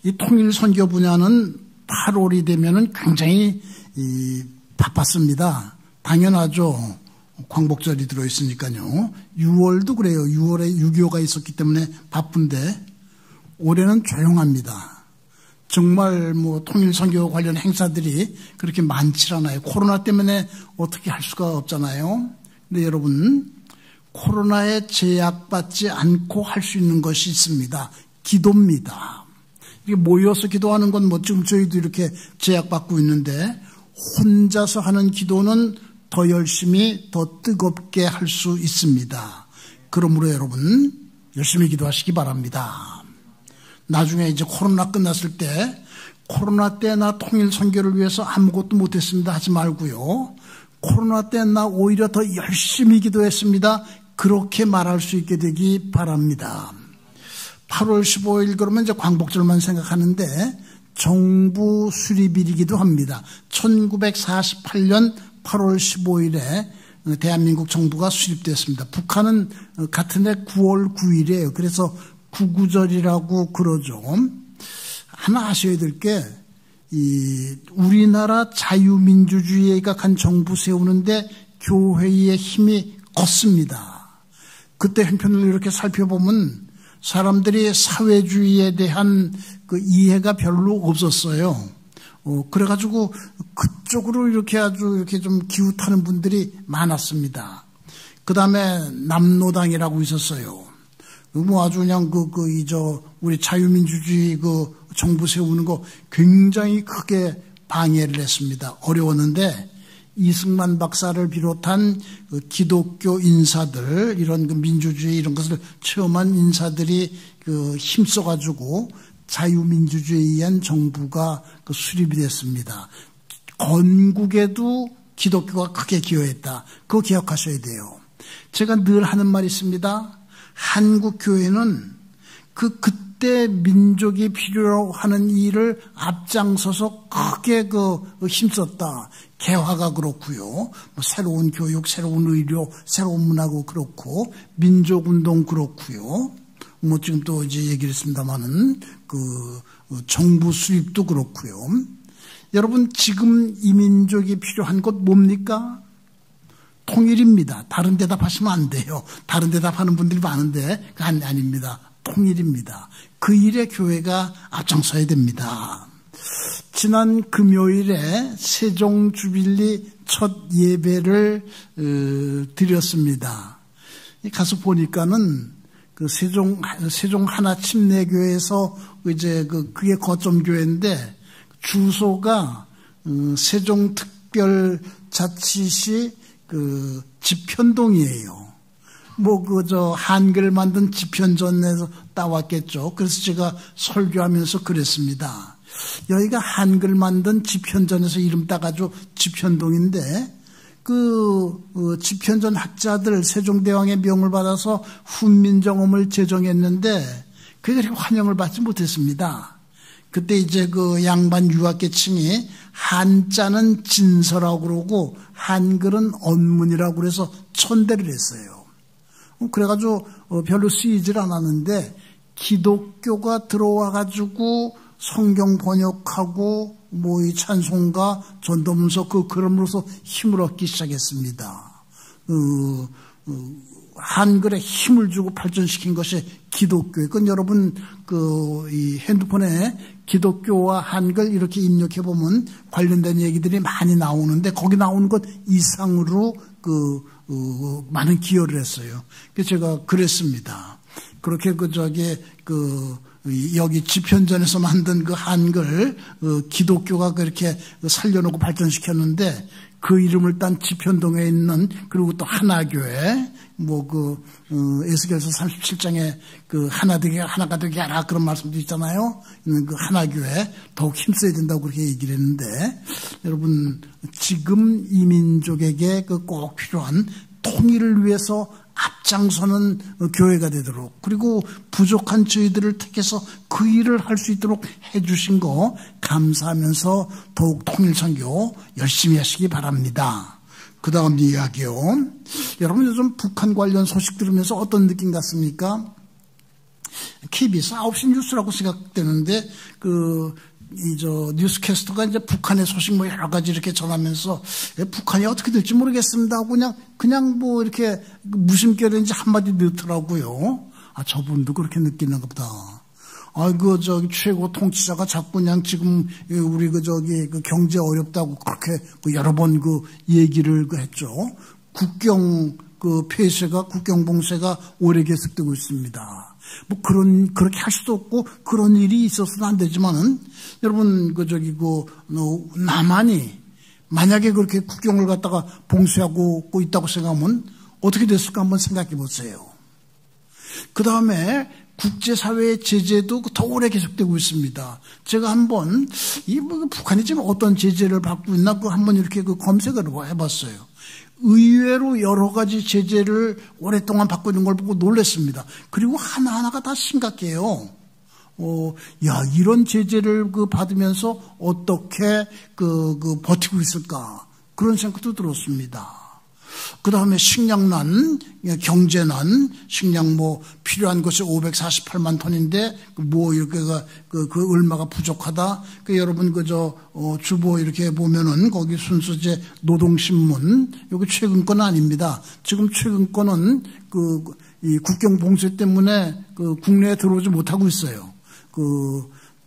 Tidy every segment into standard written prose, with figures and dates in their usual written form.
이 통일 선교 분야는 8월이 되면은 굉장히 바빴습니다. 당연하죠. 광복절이 들어있으니까요. 6월도 그래요. 6월에 6.25가 있었기 때문에 바쁜데 올해는 조용합니다. 정말 통일 선교 관련 행사들이 그렇게 많지 않아요. 코로나 때문에 어떻게 할 수가 없잖아요. 근데 여러분, 코로나에 제약받지 않고 할 수 있는 것이 있습니다. 기도입니다. 이게 모여서 기도하는 건 지금 저희도 이렇게 제약받고 있는데 혼자서 하는 기도는 더 열심히 더 뜨겁게 할 수 있습니다. 그러므로 여러분 열심히 기도하시기 바랍니다. 나중에 이제 코로나 끝났을 때 코로나 때 나 통일 선교를 위해서 아무것도 못했습니다 하지 말고요. 코로나 때 나 오히려 더 열심히 기도했습니다. 그렇게 말할 수 있게 되기 바랍니다. 8월 15일 그러면 이제 광복절만 생각하는데 정부 수립일이기도 합니다. 1948년 8월 15일에 대한민국 정부가 수립됐습니다. 북한은 같은 해 9월 9일이에요. 그래서 구구절이라고 그러죠. 하나 아셔야 될 게 우리나라 자유민주주의가 간 정부 세우는데 교회의 힘이 컸습니다. 그때 형편을 이렇게 살펴보면 사람들이 사회주의에 대한 그 이해가 별로 없었어요. 그래가지고 그쪽으로 이렇게 아주 이렇게 좀 기웃하는 분들이 많았습니다. 그 다음에 남노당이라고 있었어요. 아주 그냥 우리 자유민주주의 정부 세우는 거 굉장히 크게 방해를 했습니다. 어려웠는데 이승만 박사를 비롯한 기독교 인사들, 이런 민주주의 이런 것을 체험한 인사들이 힘써가지고 자유민주주의에 의한 정부가 수립이 됐습니다. 건국에도 기독교가 크게 기여했다. 그거 기억하셔야 돼요. 제가 늘 하는 말이 있습니다. 한국 교회는 그때 민족이 필요로 하는 일을 앞장서서 크게 힘썼다. 개화가 그렇고요. 새로운 교육, 새로운 의료, 새로운 문화고 그렇고 민족운동 그렇고요. 지금 또 이제 얘기를 했습니다만은 정부 수립도 그렇고요. 여러분 지금 이 민족이 필요한 것 뭡니까? 통일입니다. 다른 대답하시면 안 돼요. 다른 대답하는 분들이 많은데 아닙니다. 통일입니다. 그 일에 교회가 앞장서야 됩니다. 지난 금요일에 세종주빌리 첫 예배를 드렸습니다. 가서 보니까는 세종 하나 침례교회에서 이제 그게 거점교회인데 주소가 세종특별자치시 지편동이에요. 한글 만든 지편전에서 따왔겠죠. 그래서 제가 설교하면서 그랬습니다. 여기가 한글 만든 지편전에서 이름 따가지고 지편동인데 지편전 학자들 세종대왕의 명을 받아서 훈민정음을 제정했는데 그게 그렇게 환영을 받지 못했습니다. 그때 이제 양반 유학계층이 한자는 진서라고 그러고 한글은 언문이라고 그래서 천대를 했어요. 그래가지고 별로 쓰이질 않았는데 기독교가 들어와가지고 성경 번역하고 이 찬송가 전도문서 그럼으로써 힘을 얻기 시작했습니다. 한글에 힘을 주고 발전시킨 것이 기독교예요. 그건 여러분 이 핸드폰에 기독교와 한글 이렇게 입력해 보면 관련된 얘기들이 많이 나오는데 거기 나오는 것 이상으로 많은 기여를 했어요. 그래서 제가 그랬습니다. 그렇게 여기 지편전에서 만든 한글 기독교가 그렇게 살려놓고 발전시켰는데 그 이름을 딴 지편동에 있는 그리고 또 하나교회 에스겔서 37장에 하나가 되게 하라 그런 말씀도 있잖아요. 하나교회 더욱 힘써야 된다고 그렇게 얘기를 했는데 여러분 지금 이 민족에게 꼭 필요한 통일을 위해서 앞장서는 교회가 되도록 그리고 부족한 저희들을 택해서 그 일을 할 수 있도록 해주신 거 감사하면서 더욱 통일선교 열심히 하시기 바랍니다. 그 다음 이야기요. 여러분 요즘 북한 관련 소식 들으면서 어떤 느낌 같습니까? KBS 9시 뉴스라고 생각되는데, 뉴스캐스터가 이제 북한의 소식 뭐 여러 가지 이렇게 전하면서, 북한이 어떻게 될지 모르겠습니다 하고 그냥 뭐 이렇게 무심결인지 한마디 넣더라고요. 저분도 그렇게 느끼는가 보다. 최고 통치자가 자꾸 그냥 지금 우리 경제 어렵다고 그렇게 여러 번 얘기를 했죠. 국경 폐쇄가, 국경 봉쇄가 오래 계속되고 있습니다. 뭐 그렇게 할 수도 없고 그런 일이 있어서는 안 되지만은 여러분 남한이 만약에 그렇게 국경을 갖다가 봉쇄하고 있다고 생각하면 어떻게 됐을까 한번 생각해 보세요. 그 다음에 국제사회의 제재도 더 오래 계속되고 있습니다. 제가 한번 북한이 지금 어떤 제재를 받고 있나 한번 이렇게 검색을 해봤어요. 의외로 여러 가지 제재를 오랫동안 받고 있는 걸 보고 놀랐습니다. 그리고 하나하나가 다 심각해요. 이런 제재를 받으면서 어떻게 버티고 있을까? 그런 생각도 들었습니다. 그 다음에 식량난, 경제난, 식량 필요한 것이 548만 톤인데, 얼마가 부족하다. 여러분, 주보 이렇게 보면은, 거기 순수제 노동신문, 여기 최근 건 아닙니다. 지금 최근 거는, 이 국경 봉쇄 때문에, 국내에 들어오지 못하고 있어요.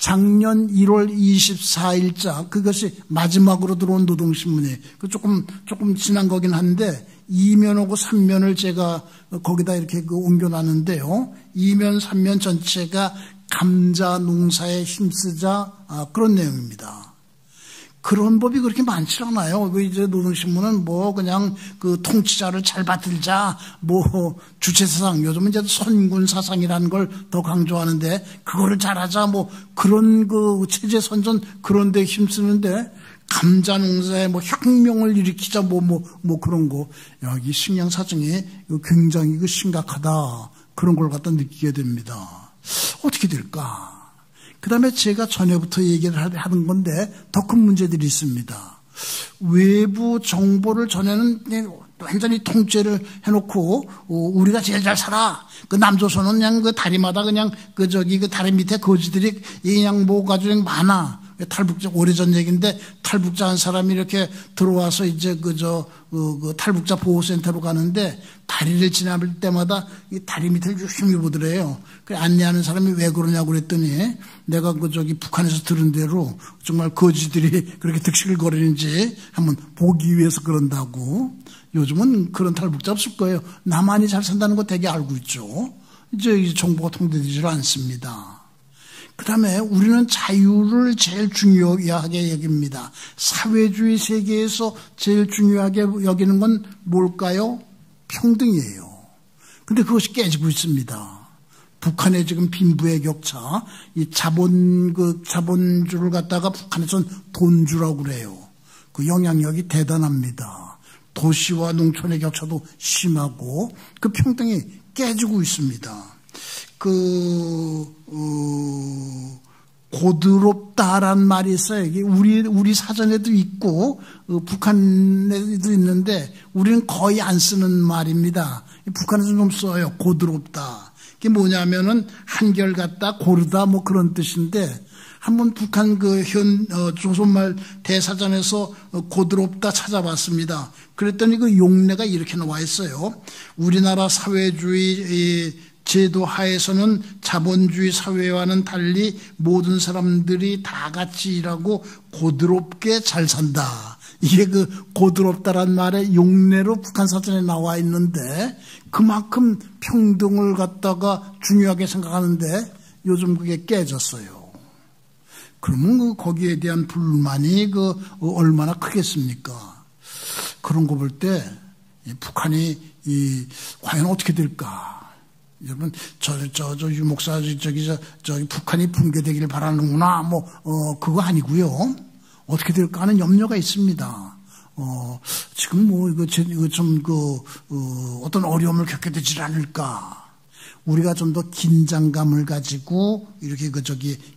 작년 1월 24일자 그것이 마지막으로 들어온 노동신문이에요. 조금 지난 거긴 한데 2면하고 3면을 제가 거기다 이렇게 옮겨놨는데요. 2면, 3면 전체가 감자 농사에 힘쓰자 그런 내용입니다. 그런 법이 그렇게 많지 않아요. 이제 노동신문은 그냥 통치자를 잘 받들자, 주체사상, 요즘은 이제 선군사상이라는 걸 더 강조하는데, 그거를 잘하자, 그런 체제 선전 그런 데 힘쓰는데, 감자 농사에 혁명을 일으키자, 그런 거. 여기 식량 사정이 굉장히 심각하다. 그런 걸 갖다 느끼게 됩니다. 어떻게 될까? 그 다음에 제가 전에부터 얘기를 하는 건데 더 큰 문제들이 있습니다. 외부 정보를 전에는 완전히 통제를 해놓고 우리가 제일 잘 살아. 남조선은 그냥 다리마다 그냥 다리 밑에 거지들이 그냥 가지고 많아. 탈북자, 오래전 얘기인데, 탈북자 한 사람이 이렇게 들어와서 이제 탈북자 보호센터로 가는데, 다리를 지나볼 때마다 이 다리 밑을 유심히 보더래요. 안내하는 사람이 왜 그러냐고 그랬더니, 내가 북한에서 들은 대로 정말 거지들이 그렇게 득식을 거리는지 한번 보기 위해서 그런다고. 요즘은 그런 탈북자 없을 거예요. 남한이 잘 산다는 거 되게 알고 있죠. 이제 정보가 통제되지 않습니다. 그 다음에 우리는 자유를 제일 중요하게 여깁니다. 사회주의 세계에서 제일 중요하게 여기는 건 뭘까요? 평등이에요. 근데 그것이 깨지고 있습니다. 북한의 지금 빈부의 격차, 이 자본주를 갖다가 북한에서는 돈주라고 그래요. 그 영향력이 대단합니다. 도시와 농촌의 격차도 심하고 그 평등이 깨지고 있습니다. 고드롭다란 말이 있어요. 이게 우리 사전에도 있고, 북한에도 있는데, 우리는 거의 안 쓰는 말입니다. 북한에서 좀 써요. 고드롭다. 이게 뭐냐면은, 한결같다, 고르다, 그런 뜻인데, 한번 북한 조선말 대사전에서 고드롭다 찾아봤습니다. 그랬더니 용례가 이렇게 나와 있어요. 우리나라 사회주의 제도 하에서는 자본주의 사회와는 달리 모든 사람들이 다 같이 일하고 고드롭게 잘 산다. 이게 고드롭다란 말의 용례로 북한 사전에 나와 있는데 그만큼 평등을 갖다가 중요하게 생각하는데 요즘 그게 깨졌어요. 그러면 거기에 대한 불만이 얼마나 크겠습니까? 그런 거 볼 때 북한이 과연 어떻게 될까? 여러분, 유 목사, 북한이 붕괴되기를 바라는구나. 그거 아니고요. 어떻게 될까 하는 염려가 있습니다. 지금 어떤 어려움을 겪게 되지 않을까. 우리가 좀 더 긴장감을 가지고 이렇게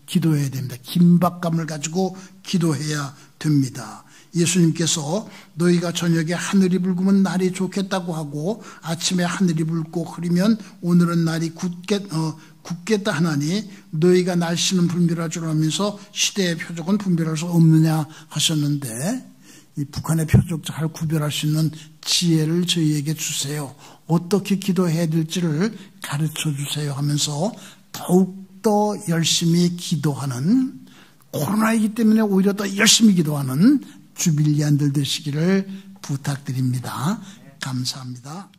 기도해야 됩니다. 긴박감을 가지고 기도해야 됩니다. 예수님께서 너희가 저녁에 하늘이 붉으면 날이 좋겠다고 하고 아침에 하늘이 붉고 흐리면 오늘은 날이 굳겠다 하나니 너희가 날씨는 분별할 줄 알면서 시대의 표적은 분별할 수 없느냐 하셨는데, 이 북한의 표적 잘 구별할 수 있는 지혜를 저희에게 주세요. 어떻게 기도해야 될지를 가르쳐 주세요 하면서 더욱더 열심히 기도하는, 코로나이기 때문에 오히려 더 열심히 기도하는 주빌리안들 되시기를 부탁드립니다. 감사합니다.